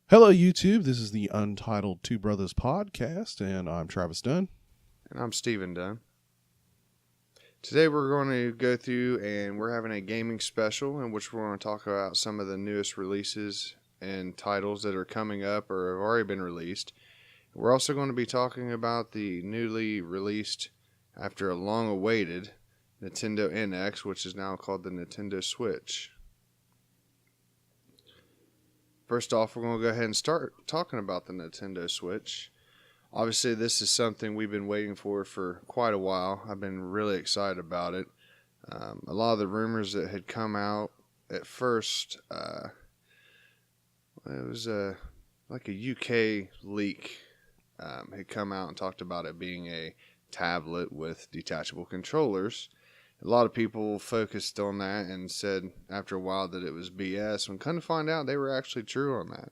Hello, YouTube. This is the Untitled Two Brothers podcast, and I'm Travis Dunn. And I'm Steven Dunn. Today we're going to go through and we're having a gaming special in which we're going to talk about some of the newest releases and titles that are coming up or have already been released. We're also going to be talking about the newly released, after a long-awaited, Nintendo NX, which is now called the Nintendo Switch. First off, we're going to go ahead and start talking about the Nintendo Switch. Obviously, this is something we've been waiting for quite a while. I've been really excited about it. A lot of the rumors that had come out at first, it was like a UK leak had come out and talked about it being a tablet with detachable controllers. A lot of people focused on that and said after a while that it was BS. When come to find out, they were actually true on that.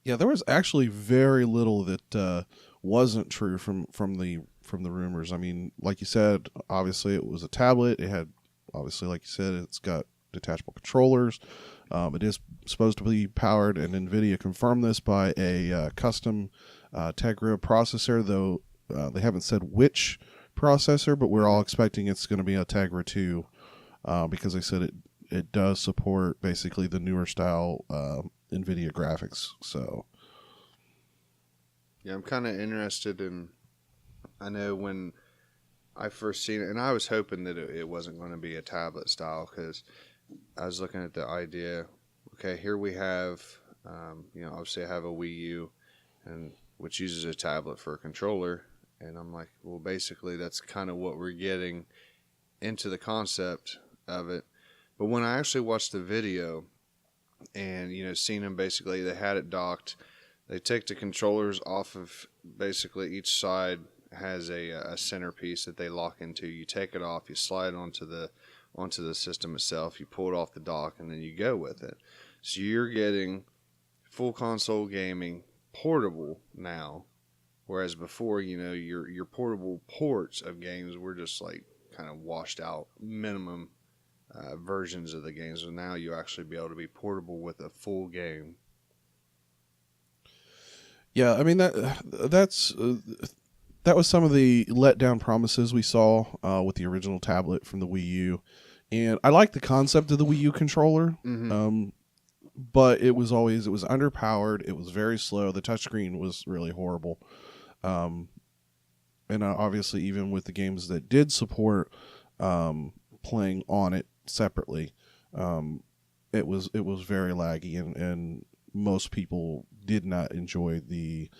Yeah, there was actually very little that wasn't true from the rumors. I mean, like you said, obviously it was a tablet. It had, obviously, like you said, it's got detachable controllers. It is supposed to be powered, and NVIDIA confirmed this by a custom Tegra processor, though they haven't said which processor, but we're all expecting it's going to be a Tegra 2 because they said it does support basically the newer style NVIDIA graphics. So yeah, I'm kind of interested in, I know when I first seen it, and I was hoping that it wasn't going to be a tablet style, because I was looking at the idea, okay, here we have, obviously I have a Wii U, and which uses a tablet for a controller. And I'm like, well, basically, that's kind of what we're getting into the concept of it. But when I actually watched the video and, seen them basically, they had it docked. They take the controllers off of basically each side has a centerpiece that they lock into. You take it off, you slide onto the system itself, you pull it off the dock, and then you go with it. So you're getting full console gaming portable now. Whereas before, your portable ports of games were just like kind of washed out minimum versions of the games. So now you actually be able to be portable with a full game. yeah, I mean that was some of the letdown promises we saw with the original tablet from the Wii U, and I like the concept of the Wii U controller. Mm-hmm. But it was underpowered. It was very slow. The touchscreen was really horrible. And obviously, even with the games that did support playing on it separately, it was very laggy, and most people did not enjoy the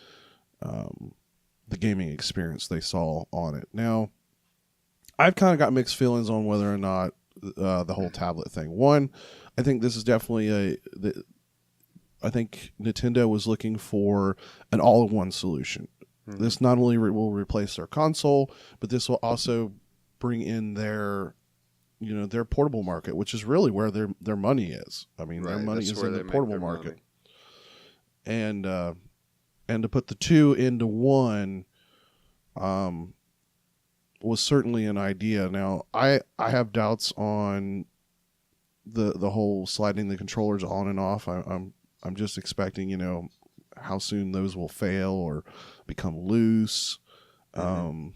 gaming experience they saw on it. Now, I've kind of got mixed feelings on whether or not the whole tablet thing. One, I think this is definitely I think Nintendo was looking for an all-in-one solution. Mm-hmm. This not only will replace their console, but this will also bring in their portable market, which is really where their money is. I mean, right, their money is in the portable market. And to put the two into one was certainly an idea. Now, I have doubts on the whole sliding the controllers on and off. I'm just expecting, how soon those will fail or become loose. Mm-hmm.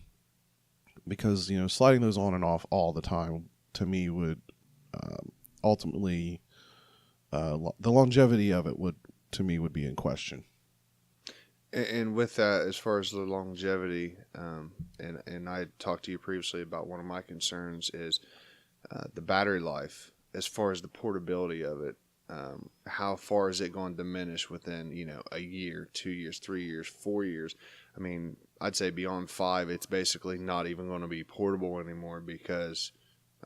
Because, sliding those on and off all the time, to me, would ultimately, the longevity of it would be in question. And with that, as far as the longevity, and I talked to you previously about one of my concerns is the battery life, as far as the portability of it. How far is it going to diminish within, a year, 2 years, 3 years, 4 years? I mean, I'd say beyond 5, it's basically not even going to be portable anymore because,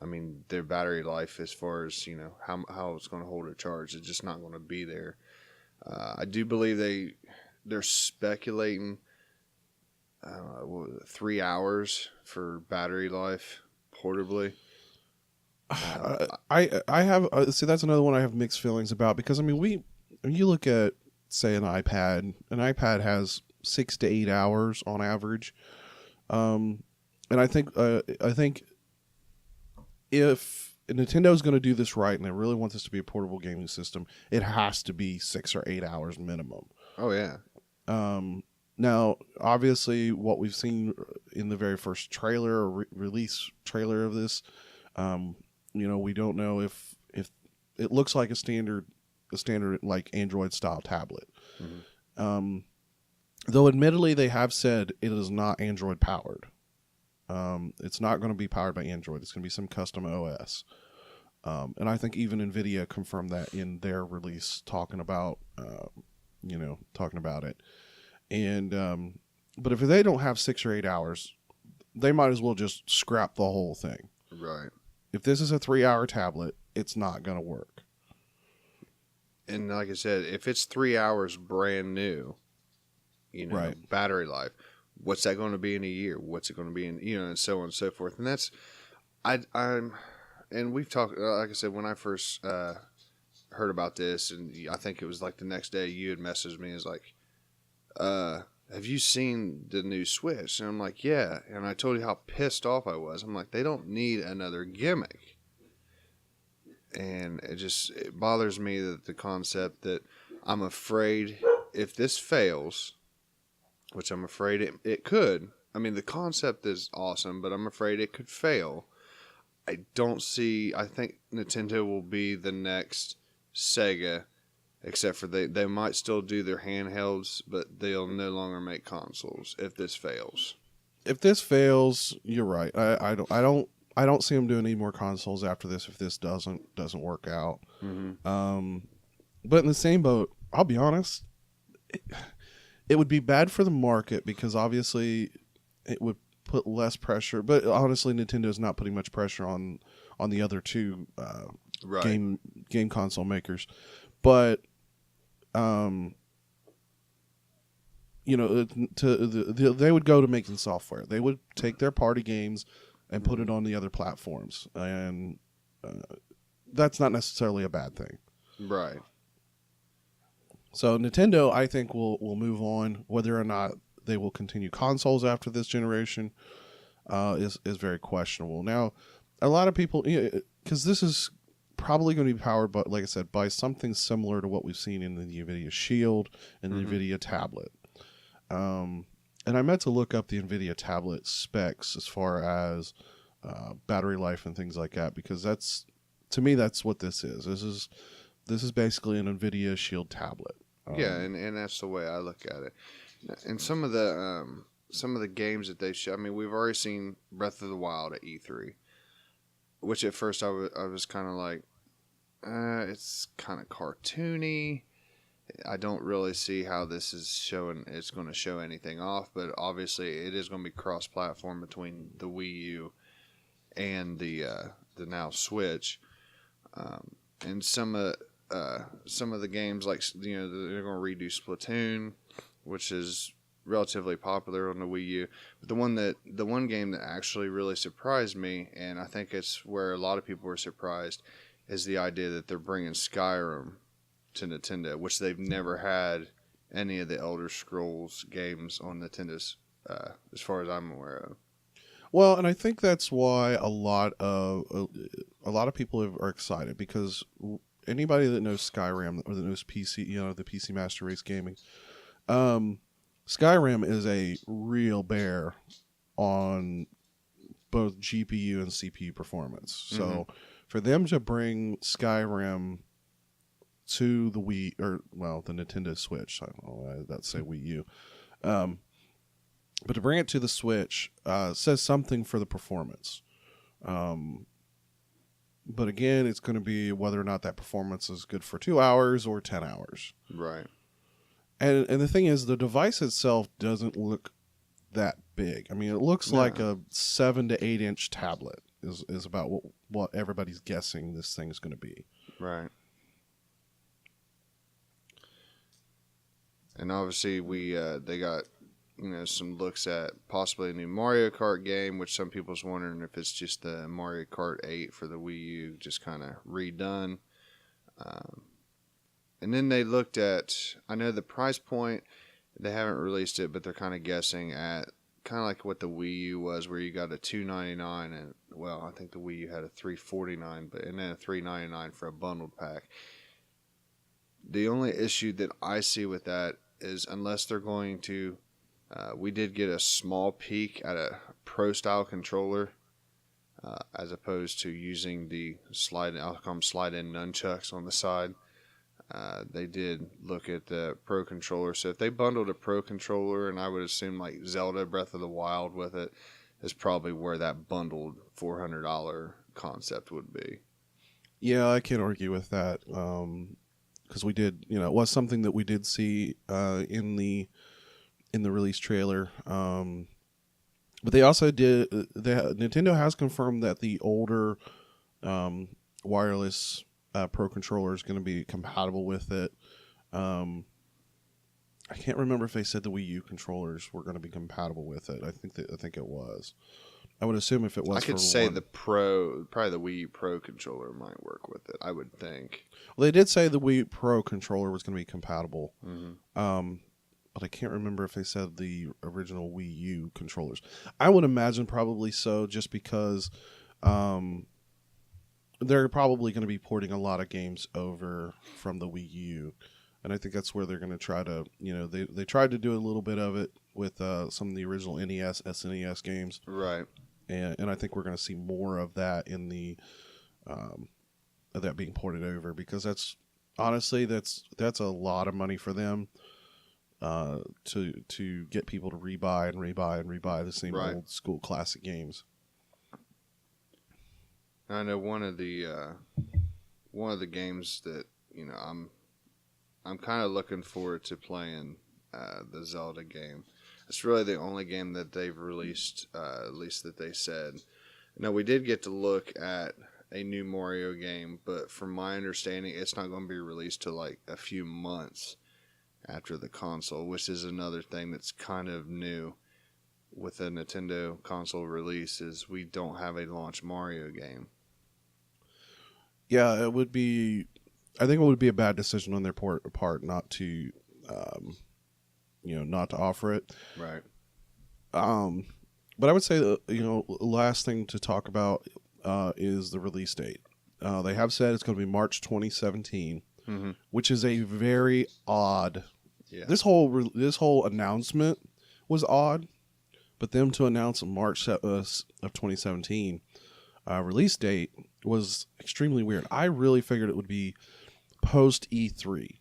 I mean, their battery life, as far as, how it's going to hold a charge, it's just not going to be there. I do believe they're speculating 3 hours for battery life portably. I have see, that's another one I have mixed feelings about, because I mean, when you look at, say, an iPad has 6 to 8 hours on average, and I think if Nintendo's going to do this right, and they really want this to be a portable gaming system, it has to be 6 or 8 hours minimum. Oh yeah. Now, obviously, what we've seen in the very first trailer or release trailer of this, we don't know if it looks like a standard like Android style tablet. Mm-hmm. Though admittedly they have said it is not Android powered. It's not going to be powered by Android. It's going to be some custom OS. And I think even NVIDIA confirmed that in their release, talking about it. And but if they don't have 6 or 8 hours, they might as well just scrap the whole thing. Right. If this is a 3-hour tablet, it's not going to work. And like I said, if it's 3 hours brand new, right. battery life, what's that going to be in a year? What's it going to be in, and so on and so forth. And that's, and we've talked, like I said, when I first heard about this, and I think it was like the next day you had messaged me, is like, have you seen the new Switch? And I'm like, yeah. And I told you how pissed off I was. I'm like, they don't need another gimmick. And it bothers me that the concept that I'm afraid if this fails, which I'm afraid it could. I mean, the concept is awesome, but I'm afraid it could fail. I think Nintendo will be the next Sega, except for they might still do their handhelds, but they'll no longer make consoles if this fails. If this fails, you're right. I don't see them doing any more consoles after this if this doesn't work out. Mm-hmm. But in the same boat, I'll be honest, it would be bad for the market because obviously it would put less pressure. But honestly, Nintendo's not putting much pressure on the other two right. game console makers. But they would go to making software. They would take their party games and put it on the other platforms, and that's not necessarily a bad thing. Right. So Nintendo, I think, will move on. Whether or not they will continue consoles after this generation is very questionable. Now, a lot of people, because this is probably going to be powered, but like I said, by something similar to what we've seen in the NVIDIA Shield and the NVIDIA tablet. And I meant to look up the NVIDIA tablet specs as far as battery life and things like that, because to me that's what this is. This is basically an NVIDIA Shield tablet. Yeah, and that's the way I look at it. And some of the games that they show, I mean, we've already seen Breath of the Wild at E3, which at first I was kind of like, it's kind of cartoony. I don't really see how this is it's going to show anything off, but obviously it is going to be cross-platform between the Wii U and the now Switch. And some of the games, like, they're going to redo Splatoon, which is relatively popular on the Wii U. But the one game that actually really surprised me, and I think it's where a lot of people were surprised, is the idea that they're bringing Skyrim to Nintendo, which they've never had any of the Elder Scrolls games on Nintendo's, as far as I'm aware of. Well, and I think that's why a lot of people are excited, because anybody that knows Skyrim or that knows PC, the PC Master Race gaming, Skyrim is a real bear on both GPU and CPU performance. Mm-hmm. So for them to bring Skyrim to the Wii, the Nintendo Switch, I don't know why that's say Wii U, but to bring it to the Switch says something for the performance. But again, it's going to be whether or not that performance is good for 2 hours or 10 hours. Right. And the thing is, the device itself doesn't look that big. I mean, it looks like a 7 to 8 inch tablet is about what everybody's guessing this thing is going to be. Right. And obviously they got some looks at possibly a new Mario Kart game, which some people's wondering if it's just the Mario Kart 8 for the Wii U, just kind of redone. And then they looked at, I know the price point, they haven't released it, but they're kind of guessing at kind of like what the Wii U was, where you got a $299 and well, I think the Wii U had a $349, but and then a $399 for a bundled pack. The only issue that I see with that is unless they're going to, we did get a small peek at a pro style controller, as opposed to using the I'll call them slide in nunchucks on the side. They did look at the Pro Controller. So if they bundled a Pro Controller, and I would assume like Zelda Breath of the Wild with it, is probably where that bundled $400 concept would be. Yeah, I can't argue with that. Because we did, it was something that we did see in the release trailer. But they also did. Nintendo has confirmed that the older wireless Pro Controller is going to be compatible with it. I can't remember if they said the Wii U controllers were going to be compatible with it. I think it was. I would assume if it was, I could say the probably the Wii U Pro Controller might work with it. I would think. Well, they did say the Wii Pro Controller was going to be compatible. Mm-hmm. But I can't remember if they said the original Wii U controllers. I would imagine probably so, just because they're probably going to be porting a lot of games over from the Wii U. And I think that's where they're going to try to, they tried to do a little bit of it with some of the original NES, SNES games. Right. And I think we're going to see more of that in the, of that being ported over, because that's a lot of money for them to get people to rebuy the same old school classic games. I know one of the games that I'm kind of looking forward to playing, the Zelda game. It's really the only game that they've released, at least that they said. Now, we did get to look at a new Mario game, but from my understanding, it's not going to be released till like a few months after the console, which is another thing that's kind of new with a Nintendo console release, is we don't have a launch Mario game. Yeah, I think it would be a bad decision on their part not to, not to offer it. Right. But I would say that, last thing to talk about is the release date. They have said it's going to be March 2017, mm-hmm. which is a very odd. Yeah. This whole announcement was odd, but them to announce March of 2017 release date was extremely weird. I really figured it would be post E3.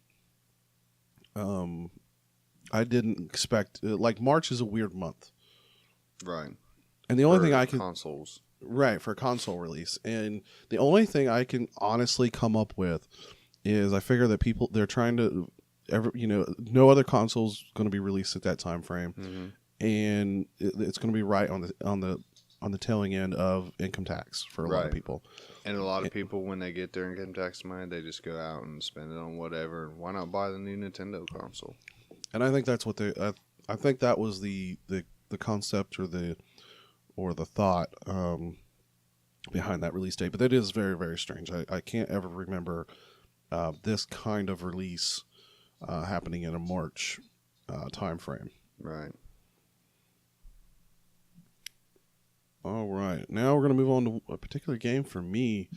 I didn't expect March is a weird month, right? And the only thing I can consoles, right, for a console release, and the only thing I can honestly come up with is I figure that they're trying to no other console's going to be released at that time frame, mm-hmm. and it's going to be right on the tailing end of income tax for a lot of people. And a lot of people, when they get their income tax money, they just go out and spend it on whatever. Why not buy the new Nintendo console? And I think that's what I think that was the concept or the thought behind that release date. But that is very, very strange. I can't ever remember this kind of release happening in a March time frame. Right. All right. Now we're going to move on to a particular game for me.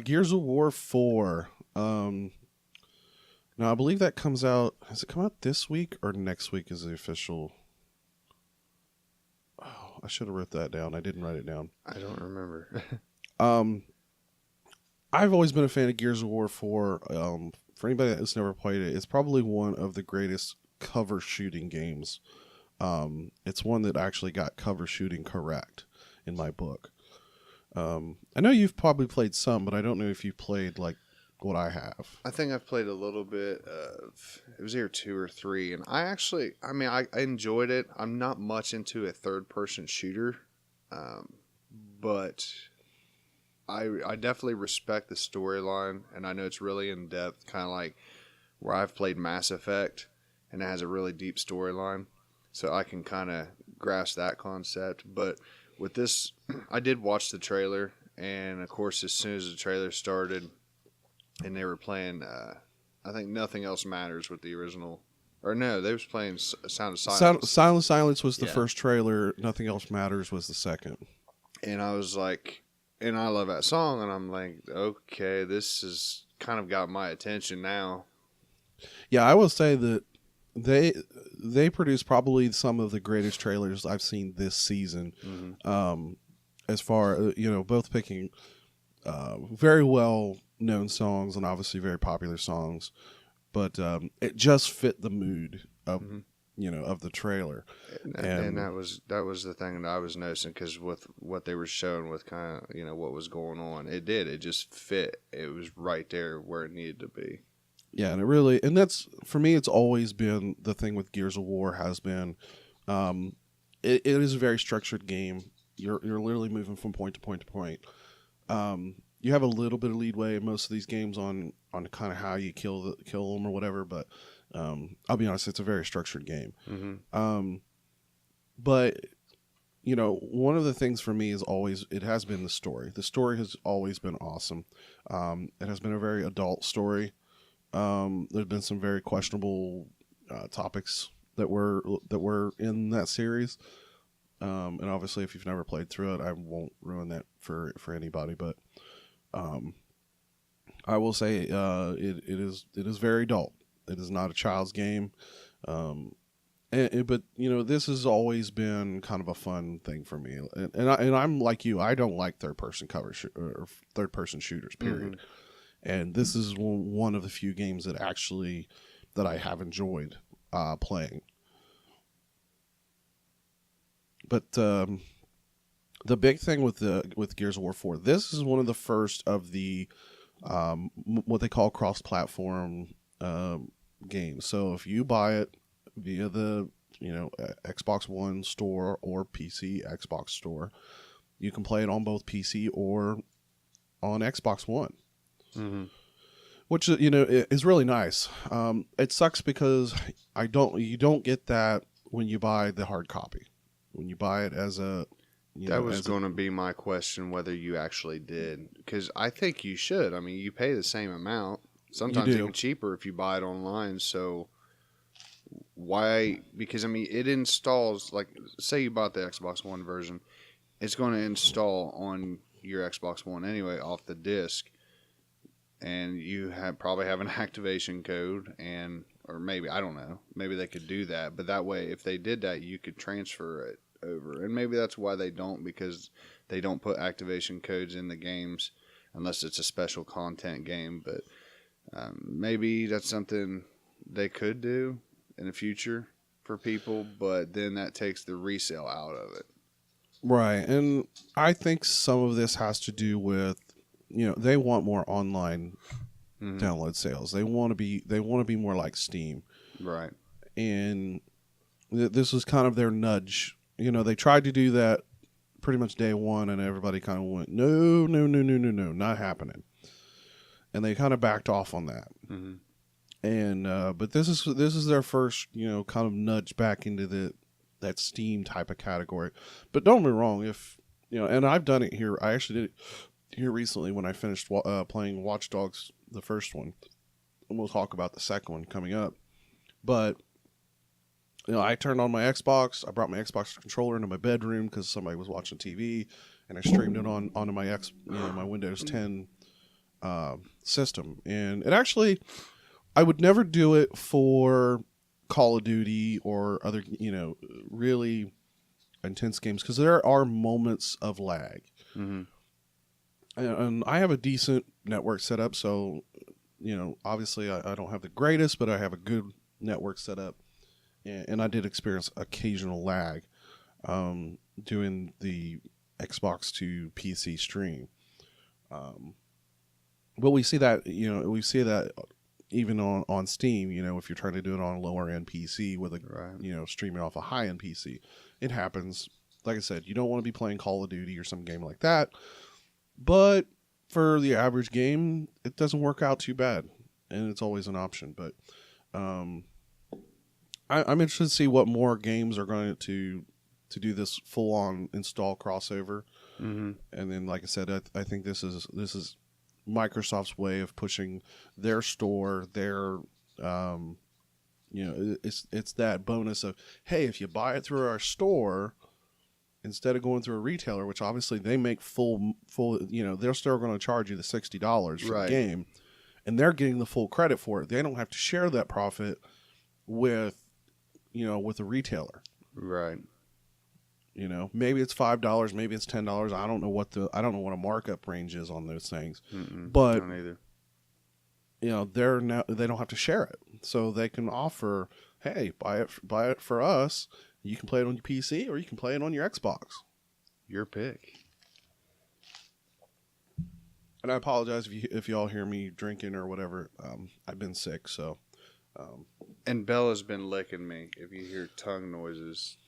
Gears of War 4. Now, I believe that comes out... Has it come out this week or next week is the official... Oh, I should have wrote that down. I didn't write it down. I don't remember. I've always been a fan of Gears of War 4. For anybody that's never played it, it's probably one of the greatest cover shooting games. It's one that actually got cover shooting correct in my book. I know you've probably played some, but I don't know if you've played like what I have. I think I've played a little bit of, it was either 2 or 3, and I enjoyed it. I'm not much into a third-person shooter, but I definitely respect the storyline, and I know it's really in-depth, kind of like where I've played Mass Effect, and it has a really deep storyline, so I can kind of grasp that concept. But with this, I did watch the trailer, and of course, as soon as the trailer started, and they were playing, I think Nothing Else Matters with the original Or no, they was playing Sound of Silence. Sound of Silence was the Yeah. first trailer. Nothing Else Matters was the second. And I was like, and I love that song, and I'm like, okay, this has kind of got my attention now. Yeah, I will say that they produced probably some of the greatest trailers I've seen this season. Mm-hmm. As far both picking very well known songs and obviously very popular songs, but it just fit the mood of of the trailer. And that was the thing that I was noticing, because with what they were showing with kind of what was going on, it just fit. It was right there where it needed to be. Yeah, and that's, for me, it's always been the thing with Gears of War has been, it is a very structured game. You're literally moving from point to point to point. You have a little bit of leadway in most of these games on kind of how you kill them or whatever, but I'll be honest, it's a very structured game. Mm-hmm. But one of the things for me is it has been the story. The story has always been awesome. It has been a very adult story. There's been some very questionable topics that were in that series, and obviously, if you've never played through it, I won't ruin that for anybody. But I will say it is very adult. It is not a child's game, but this has always been kind of a fun thing for me. And I'm like you. I don't like third person or third person shooters. Period. Mm-hmm. And this is one of the few games that I have enjoyed playing. But the big thing with Gears of War 4, this is one of the first of the what they call cross-platform games. So if you buy it via the Xbox One store or PC Xbox store, you can play it on both PC or on Xbox One. Mm-hmm. Which is really nice. It sucks because you don't get that when you buy the hard copy. When you buy it as a that was going to be my question, whether you actually did, because I think you should. I mean, you pay the same amount, sometimes even cheaper if you buy it online. So why? Because I mean, it installs, like, say you bought the Xbox One version, it's going to install on your Xbox One anyway off the disc. And you probably have an activation code, or maybe, I don't know, maybe they could do that. But that way, if they did that, you could transfer it over. And maybe that's why they don't, because they don't put activation codes in the games unless it's a special content game. But maybe that's something they could do in the future for people, but then that takes the resale out of it. Right. And I think some of this has to do with, they want more online download sales. They want to be more like Steam. Right. And this was kind of their nudge. They tried to do that pretty much day one, and everybody kind of went, no, not happening. And they kind of backed off on that. Mm-hmm. And but this is their first, kind of nudge back into that Steam type of category. But don't get me wrong, if and I've done it here. I actually did it here recently when I finished playing Watch Dogs, the first one, and we'll talk about the second one coming up. But I turned on my Xbox. I brought my Xbox controller into my bedroom because somebody was watching TV, and I streamed it onto my my Windows 10 system. And it actually, I would never do it for Call of Duty or other really intense games, because there are moments of lag. Mm-hmm. And I have a decent network set up, so obviously I don't have the greatest, but I have a good network set up, and I did experience occasional lag doing the Xbox to PC stream. But we see that even on Steam, if you're trying to do it on a lower end PC with a streaming off a high end PC, it happens. Like I said, you don't want to be playing Call of Duty or some game like that. But for the average game, it doesn't work out too bad, and it's always an option. But I'm interested to see what more games are going to do this full-on install crossover. Mm-hmm. And then, like I said, I think this is Microsoft's way of pushing their store, their it's that bonus of, hey, if you buy it through our store instead of going through a retailer, which obviously they make full, they're still going to charge you the $60 for the game, and they're getting the full credit for it. They don't have to share that profit with a retailer. Right. Maybe it's $5, maybe it's $10. I don't know what a markup range is on those things. But don't either. They don't have to share it, so they can offer, hey, buy it for us. You can play it on your PC or you can play it on your Xbox. Your pick. And I apologize if y'all hear me drinking or whatever. I've been sick, so. And Bella's been licking me. If you hear tongue noises,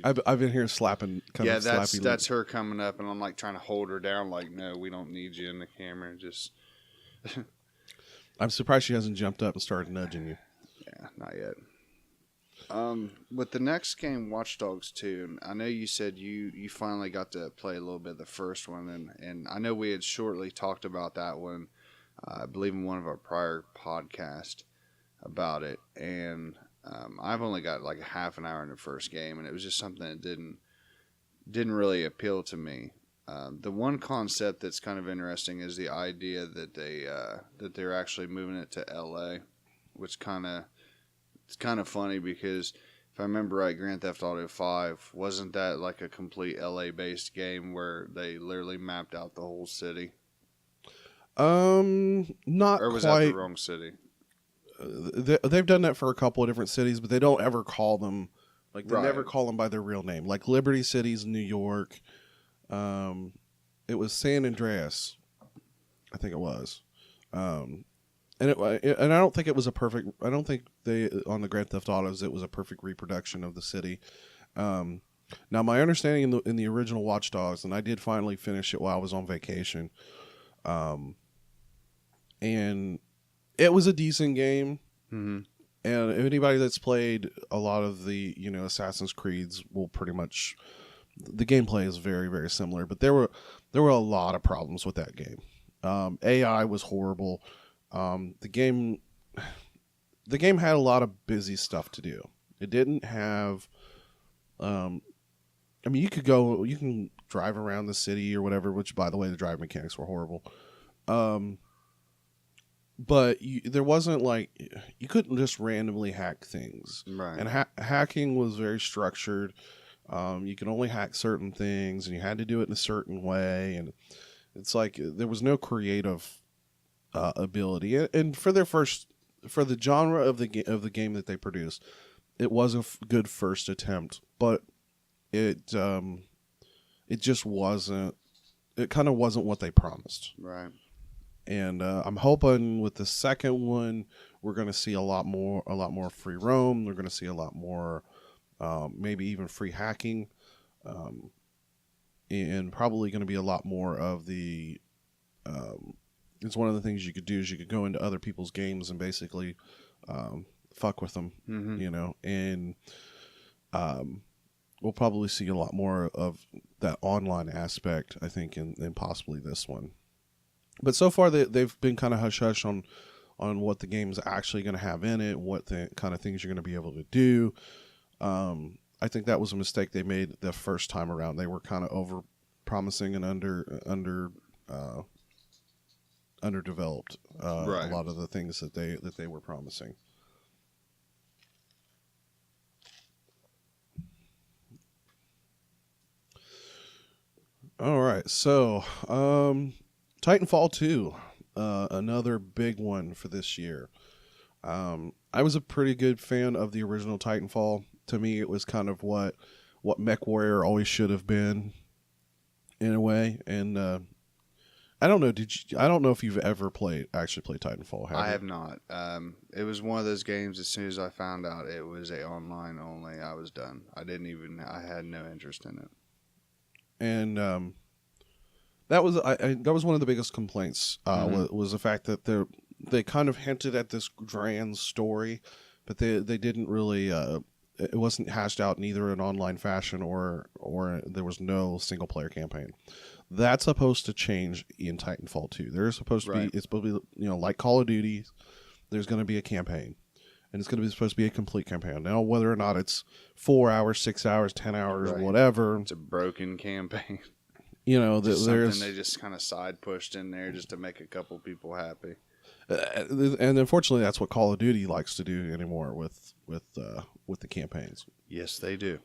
I've been here slapping. That's her coming up, and I'm like trying to hold her down. Like, no, we don't need you in the camera. Just. I'm surprised she hasn't jumped up and started nudging you. Yeah, not yet. With the next game, Watch Dogs 2, I know you said you finally got to play a little bit of the first one, and I know we had shortly talked about that one, I believe in one of our prior podcasts about it, and I've only got like a half an hour in the first game, and it was just something that didn't really appeal to me. The one concept that's kind of interesting is the idea that they're actually moving it to LA, which it's kind of funny because if I remember right, Grand Theft Auto 5 wasn't that like a complete LA based game where they literally mapped out the whole city? Not or was quite. that the wrong city? They've done that for a couple of different cities, but they don't ever call them they never call them by their real name. Like Liberty City's New York. It was San Andreas, I think it was, and I don't think it was a perfect. I don't think they on the Grand Theft Autos it was a perfect reproduction of the city. Now my understanding in the original Watch Dogs, and I did finally finish it while I was on vacation, and it was a decent game. Mm-hmm. And anybody that's played a lot of the Assassin's Creeds will pretty much. The gameplay is very, very similar, but there were a lot of problems with that game. AI was horrible. The game had a lot of busy stuff to do. It didn't have. You can drive around the city or whatever. Which, by the way, the drive mechanics were horrible. But there wasn't you couldn't just randomly hack things. Right. And hacking was very structured. You could only hack certain things, and you had to do it in a certain way, and it's like there was no creative ability. And for the genre of the game that they produced, it was a good first attempt, but it just wasn't. It kind of wasn't what they promised. Right. And I'm hoping with the second one, we're going to see a lot more free roam. We're going to see a lot more. Maybe even free hacking, and probably going to be a lot more of the. It's one of the things you could do is you could go into other people's games and basically fuck with them, and we'll probably see a lot more of that online aspect, I think, in possibly this one. But so far they've been kind of hush hush on what the game's actually going to have in it, what the kind of things you're going to be able to do. I think that was a mistake they made the first time around. They were kind of over promising and underdeveloped right. a lot of the things that they were promising. All right, so Titanfall 2, another big one for this year. I was a pretty good fan of the original Titanfall. To me, it was kind of what MechWarrior always should have been, in a way. And I don't know. I don't know if you've ever actually played Titanfall. I have not. It was one of those games. As soon as I found out it was a online only, I was done. I had no interest in it. And that was one of the biggest complaints. Was the fact that they kind of hinted at this grand story, but they didn't really. It wasn't hashed out in either an online fashion or there was no single player campaign. That's supposed to change in Titanfall 2. There's supposed to be, it's supposed to be, like Call of Duty, there's going to be a campaign. and it's going to be supposed to be a complete campaign. Now, whether or not it's 4 hours, 6 hours, 10 hours, Right. whatever, It's a broken campaign. you know, Just there's something they just kind of side pushed in there just to make a couple people happy. and unfortunately, that's what Call of Duty likes to do anymore with the campaigns. Yes, they do.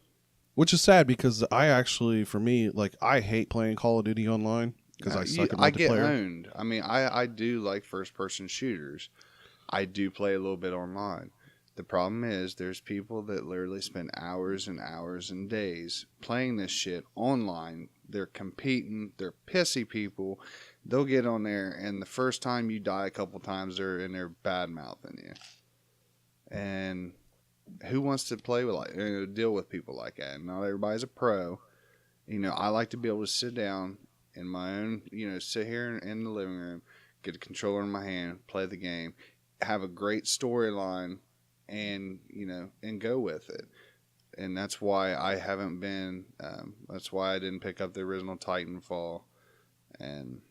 Which is sad because I actually, for me, like I hate playing Call of Duty online because I suck at multiplayer. I get owned. I mean, I do like first-person shooters. I do play a little bit online. The problem is there's people that literally spend hours and hours and days playing this shit online. They're competing. They're pissy people. They'll get on there, and the first time you die a couple times, they're in there bad-mouthing you. And who wants to play with deal with people like that? And not everybody's a pro. You know, I like to be able to sit down in my own, sit here in the living room, get a controller in my hand, play the game, have a great storyline, and go with it. And that's why I haven't been. That's why I didn't pick up the original Titanfall. And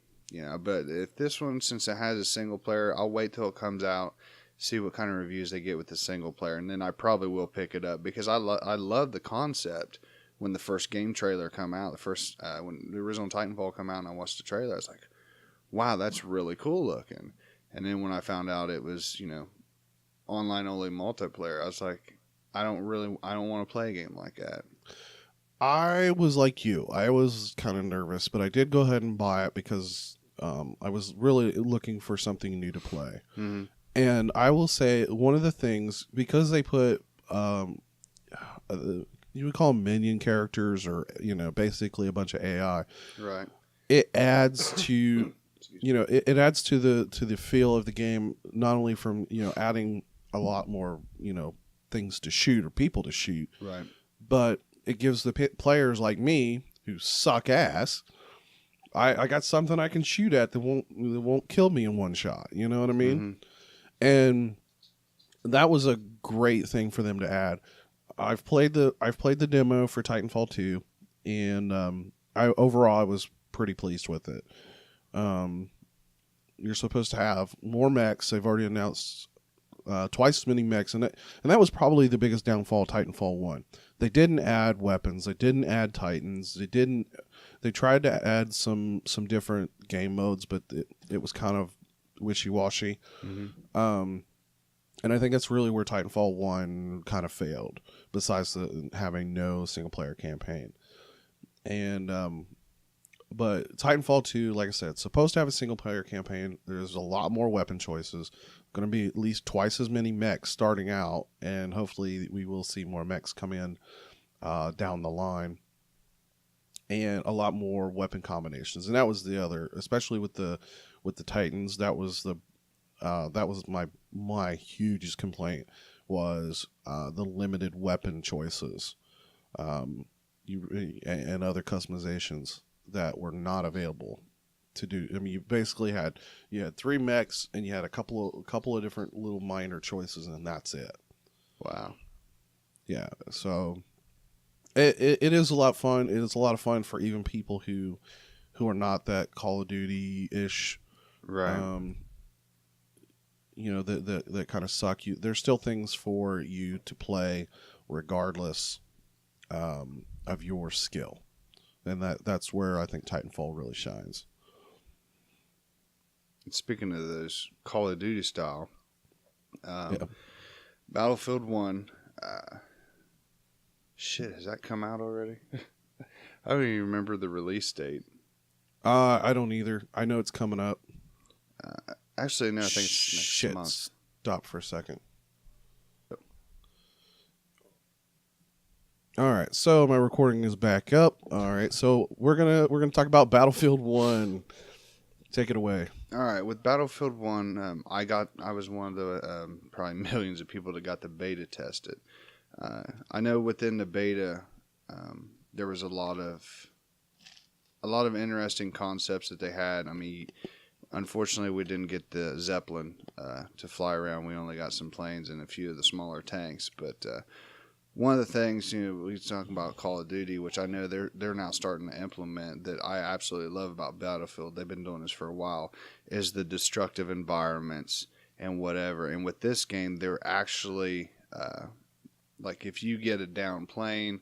but if this one, since it has a single player, I'll wait till it comes out, see what kind of reviews they get with the single player, and then I probably will pick it up because I love the concept. When the first game trailer come out, when the original Titanfall come out, and I watched the trailer, I was like, "Wow, that's really cool looking." And then when I found out it was online only multiplayer, I was like, I don't want to play a game like that. I was like you. I was kind of nervous, but I did go ahead and buy it because I was really looking for something new to play. Mm-hmm. And I will say one of the things, because they put you would call them minion characters, or basically a bunch of AI. Right. It adds to it adds to the feel of the game, not only from adding a lot more things to shoot or people to shoot, right, but it gives the players like me who suck ass. I got something I can shoot at that won't kill me in one shot. You know what I mean? Mm-hmm. And that was a great thing for them to add. I've played the demo for Titanfall 2, and I was pretty pleased with it. You're supposed to have more mechs. They've already announced twice as many mechs, and that was probably the biggest downfall of Titanfall 1. They didn't add weapons. They didn't add Titans. They tried to add some different game modes, but it was kind of wishy-washy. Mm-hmm. And I think that's really where Titanfall 1 kind of failed, besides having no single-player campaign. And but Titanfall 2, like I said, it's supposed to have a single-player campaign. There's a lot more weapon choices. Going to be at least twice as many mechs starting out, and hopefully we will see more mechs come in down the line, and a lot more weapon combinations. And that was the other, especially with the Titans, that was my hugest complaint, was the limited weapon choices, and other customizations that were not available to do. I mean, you basically had 3 mechs, and you had a couple of different little minor choices, and that's it. Wow. Yeah. So it is a lot of fun. It is a lot of fun for even people who are not that Call of Duty-ish. Right. That kind of suck. There's still things for you to play regardless of your skill. And that's where I think Titanfall really shines. Speaking of those Call of Duty style, Battlefield 1, has that come out already? I don't even remember the release date. I don't either. I know it's coming up. Actually, no, I think it's next month. Stop for a second. All right, so my recording is back up. All right, so we're gonna talk about Battlefield 1. Take it away. All right, with Battlefield 1, I was one of the probably millions of people that got the beta tested. I know within the beta, there was a lot of interesting concepts that they had. I mean, unfortunately, we didn't get the Zeppelin to fly around. We only got some planes and a few of the smaller tanks. But one of the things, we talking about Call of Duty, which I know they're now starting to implement, that I absolutely love about Battlefield. They've been doing this for a while, is the destructive environments and whatever. And with this game, they're actually like if you get a down plane,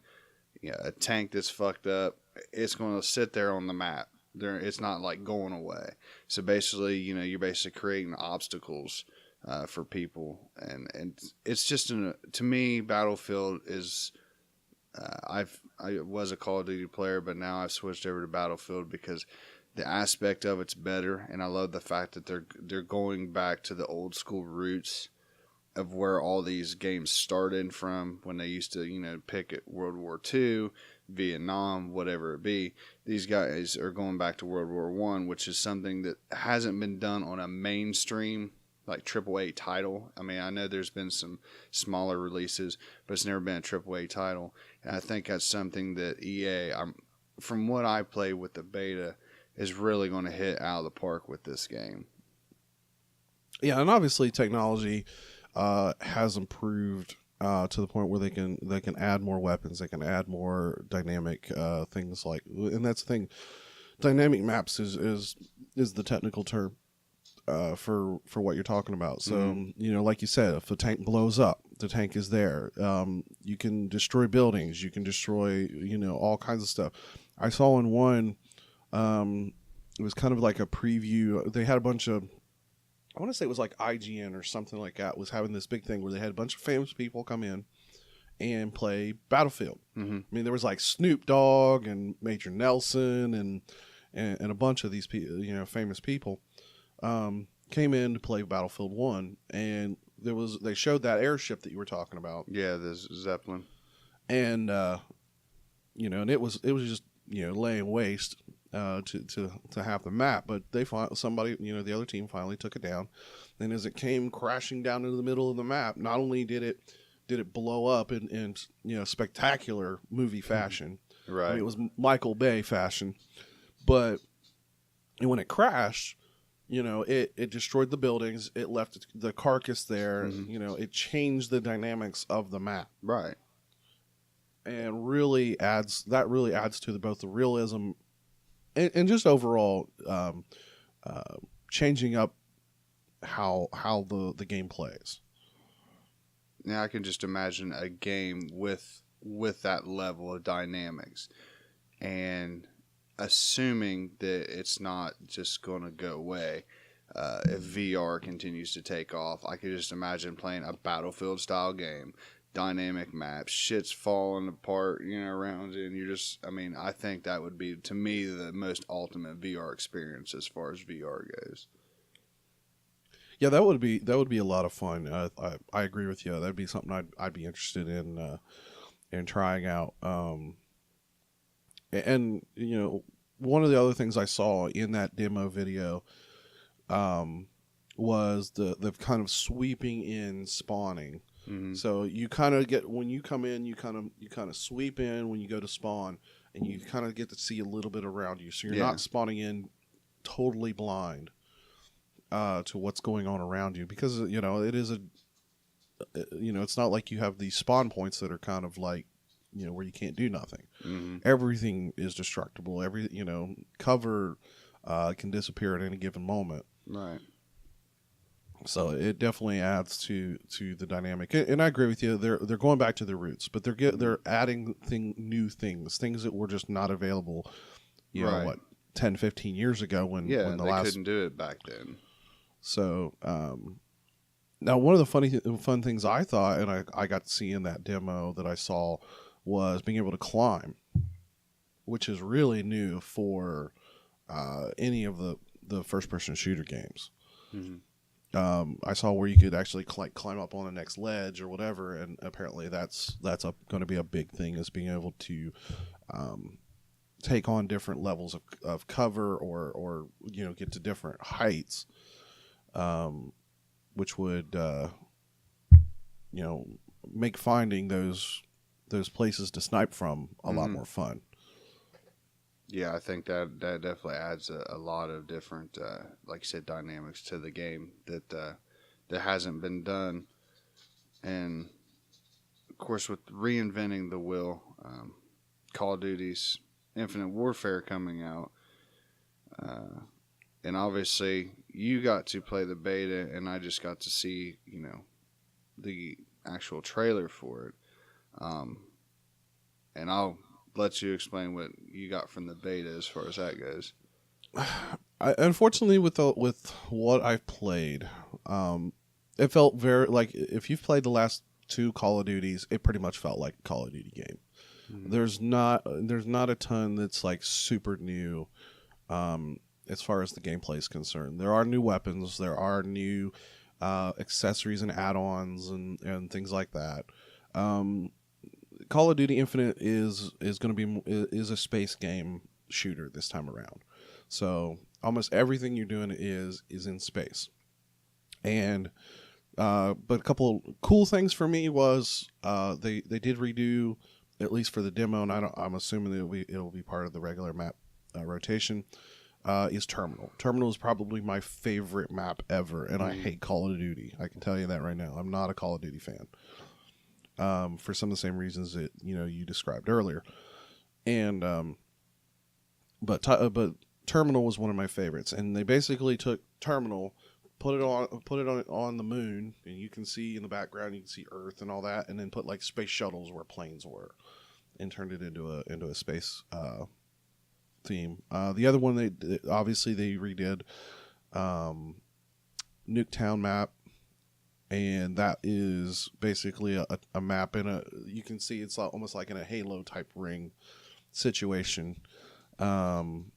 a tank that's fucked up, it's going to sit there on the map. It's not like going away. So basically, you're basically creating obstacles for people, and it's just to me, Battlefield is. I was a Call of Duty player, but now I've switched over to Battlefield because the aspect of it's better, and I love the fact that they're going back to the old school roots of where all these games started from, when they used to pick at World War II, Vietnam, whatever it be. These guys are going back to World War One, which is something that hasn't been done on a mainstream like AAA title. I mean, I know there's been some smaller releases, but it's never been a AAA title. And I think that's something that EA, from what I played with the beta, is really going to hit out of the park with this game. Yeah, and obviously technology has improved to the point where they can add more weapons, they can add more dynamic things like, and that's the thing. Dynamic maps is the technical term for what you're talking about. So like you said, if the tank blows up, the tank is there. You can destroy buildings, you can destroy all kinds of stuff. I saw in one, it was kind of like a preview. They had a bunch of, I want to say it was like IGN or something like that, was having this big thing where they had a bunch of famous people come in and play Battlefield. I mean, there was like Snoop Dogg and Major Nelson and a bunch of these famous people came in to play Battlefield 1, and they showed that airship that you were talking about. Yeah, the Zeppelin. And and it was just laying waste to half the map, but somebody, the other team finally took it down. And as it came crashing down into the middle of the map, not only did it blow up in spectacular movie fashion, right? I mean, it was Michael Bay fashion, but when it crashed, it destroyed the buildings, it left the carcass there, it changed the dynamics of the map, right? And really adds to both the realism and just overall changing up how the game plays. Now I can just imagine a game with that level of dynamics, and assuming that it's not just going to go away. If VR continues to take off, I could just imagine playing a Battlefield style game. Dynamic maps, shit's falling apart, around you, and you're just, I think that would be, to me, the most ultimate VR experience as far as VR goes. Yeah, that would be a lot of fun. I agree with you. That'd be something I'd be interested in trying out. And one of the other things I saw in that demo video was the kind of sweeping in spawning. So you kind of get, when you come in, you kind of sweep in when you go to spawn, and you kind of get to see a little bit around you. So you're not spawning in totally blind to what's going on around you, because it is it's not like you have these spawn points that are kind of like where you can't do nothing. Everything is destructible. Cover can disappear at any given moment. Right. So it definitely adds to the dynamic, and I agree with you. They're going back to their roots, but they're adding new things that were just not available. What, 10, 15 years ago when they couldn't do it back then. So now one of the fun things I thought, and I got to see in that demo that I saw, was being able to climb, which is really new for any of the first person shooter games. I saw where you could actually climb up on the next ledge or whatever, and apparently that's going to be a big thing, is being able to take on different levels of cover or get to different heights, which would make finding those places to snipe from a lot more fun. Yeah, I think that definitely adds a lot of different, like you said, dynamics to the game that hasn't been done. And, of course, with reinventing the wheel, Call of Duty's Infinite Warfare coming out, and obviously you got to play the beta, and I just got to see, the actual trailer for it. Um, and I'll let you explain what you got from the beta as far as that goes. Unfortunately, with what I've played, it felt very like if you've played the last two Call of Duties, it pretty much felt like a Call of Duty game. Mm-hmm. There's not a ton that's like super new, as far as the gameplay is concerned. There are new weapons, there are new accessories and add-ons and things like that. Call of Duty Infinite is going to be is a space game shooter this time around. So almost everything you're doing is in space. And but a couple cool things for me was they did redo, at least for the demo, and I'm assuming it'll be part of the regular map rotation. Is Terminal. Terminal is probably my favorite map ever, and I hate Call of Duty. I can tell you that right now. I'm not a Call of Duty fan. For some of the same reasons that you described earlier, and but Terminal was one of my favorites, and they basically took Terminal, put it on the moon, and you can see in the background, you can see Earth and all that, and then put like space shuttles where planes were, and turned it into a space theme. The other one they redid Nuketown map. And that is basically a map you can see it's almost like in a Halo type ring situation. And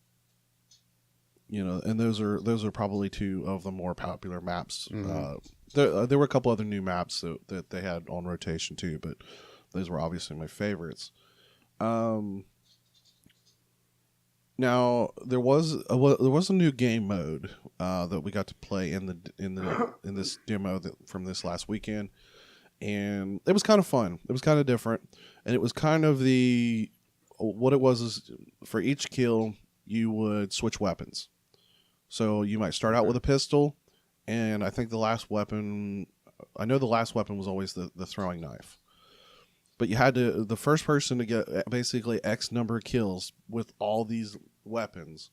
those are probably two of the more popular maps. Mm-hmm. There were a couple other new maps that they had on rotation too, but those were obviously my favorites. Now there was a new game mode that we got to play in this demo from this last weekend, and it was kind of fun. It was kind of different, and it was kind of what it was is for each kill you would switch weapons. So you might start out with a pistol, and I think the last weapon was always the throwing knife. But you had the first person to get basically X number of kills with all these weapons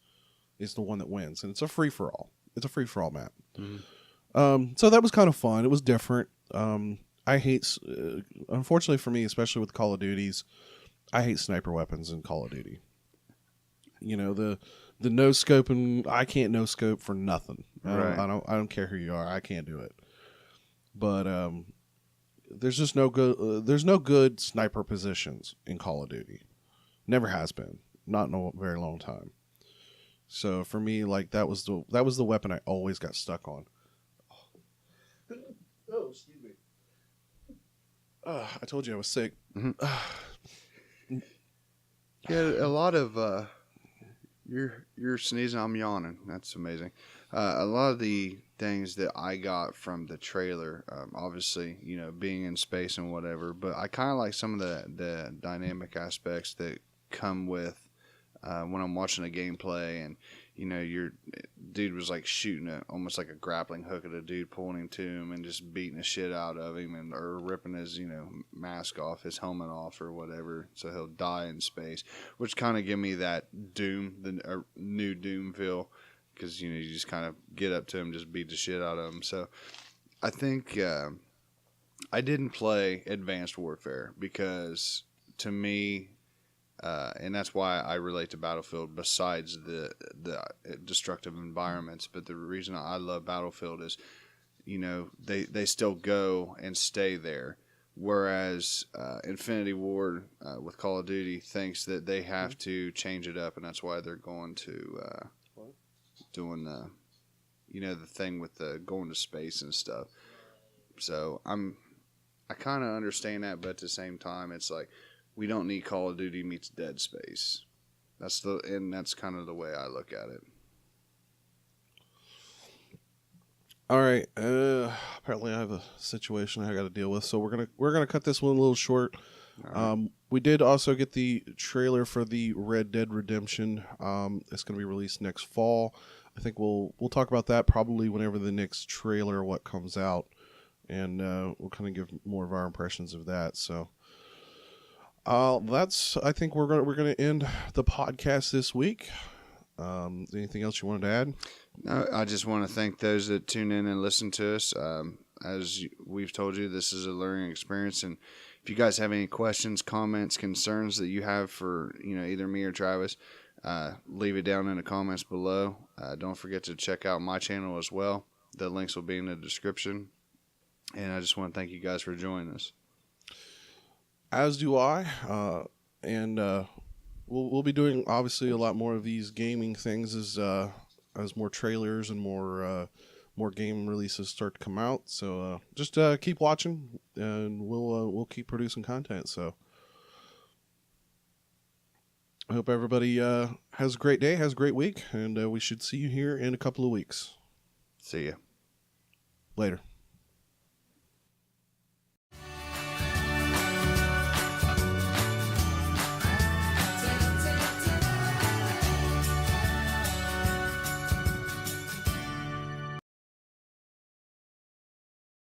is the one that wins. And it's a free-for-all. It's a free-for-all map. Mm-hmm. So that was kind of fun. It was different. I hate, unfortunately for me, especially with Call of Duties, I hate sniper weapons in Call of Duty. The no-scope, and I can't no-scope for nothing. Right. I don't care who you are. I can't do it. But there's just no good. There's no good sniper positions in Call of Duty. Never has been. Not in a very long time. So for me, like that was the weapon I always got stuck on. Oh, excuse me. I told you I was sick. Mm-hmm. Yeah, a lot of you're sneezing. I'm yawning. That's amazing. A lot of the things that I got from the trailer, obviously, being in space and whatever, but I kind of like some of the dynamic aspects that come with when I'm watching a gameplay, and your dude was like shooting almost like a grappling hook at a dude, pulling him to him and just beating the shit out of him, or ripping his mask off, his helmet off, or whatever, so he'll die in space, which kind of give me that the new Doom feel. Because, you just kind of get up to him, just beat the shit out of him. So, I think I didn't play Advanced Warfare because, to me, and that's why I relate to Battlefield besides the destructive environments. But the reason I love Battlefield is, they still go and stay there. Whereas Infinity Ward with Call of Duty thinks that they have to change it up, and that's why they're going to... doing the thing with the going to space and stuff. So I kind of understand that, but at the same time, it's like we don't need Call of Duty meets Dead Space. That's kind of the way I look at it. All right. Apparently, I have a situation I got to deal with, so we're gonna cut this one a little short. Right. We did also get the trailer for the Red Dead Redemption. It's going to be released next fall. I think we'll talk about that probably whenever the next trailer what comes out, and we'll kind of give more of our impressions of that. So I think we're gonna end the podcast this week. Anything else you wanted to add? I just want to thank those that tune in and listen to us. As we've told you, this is a learning experience, and if you guys have any questions, comments, concerns that you have for either me or Travis, leave it down in the comments below. Don't forget to check out my channel as well. The links will be in the description. And I just want to thank you guys for joining us. As do I. And we'll be doing obviously a lot more of these gaming things as more trailers and more game releases start to come out. So just keep watching, and we'll keep producing content. So I hope everybody has a great day, has a great week, and we should see you here in a couple of weeks. See ya. Later.